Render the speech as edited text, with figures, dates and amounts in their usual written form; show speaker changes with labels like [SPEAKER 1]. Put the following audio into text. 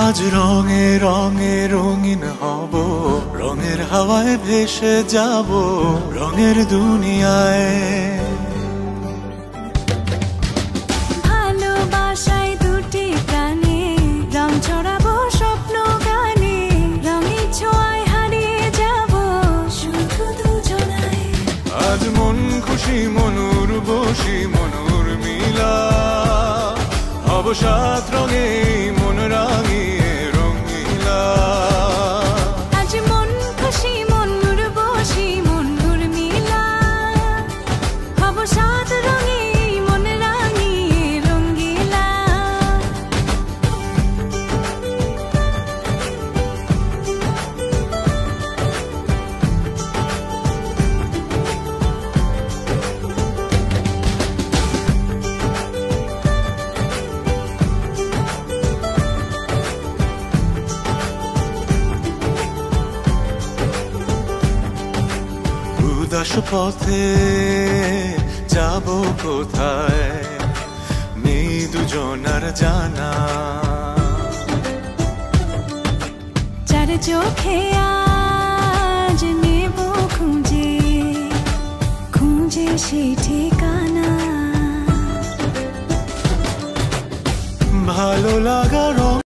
[SPEAKER 1] আজ রঙে রঙে রঙিন হব, রঙের হাওয়ায় ভেসে যাব রঙের দুনিয়ায়।
[SPEAKER 2] ভালোবাসায় দুটি প্রাণে রং ছড়াবো স্বপ্ন গানে, রঙের ছোঁয়ায় হারিয়ে যাব শুধু দুজনায়।
[SPEAKER 1] আজ মন খুশি মনুর বসি মনুর মিলা, হব সাত রঙে মন রাঙিয়ে রঙিলা।
[SPEAKER 2] আজ মন খুশি মনুর বসি মনুর মিলা, হব সাত রঙে মন রাঙিয়ে রঙ্গিলা।
[SPEAKER 1] উদাস পথে যাব কোথায় নেই দুজনার জানা,
[SPEAKER 2] চার চোখে আজ নেব খুঁজে খুঁজে সে ঠিকানা।
[SPEAKER 1] ভালো লাগার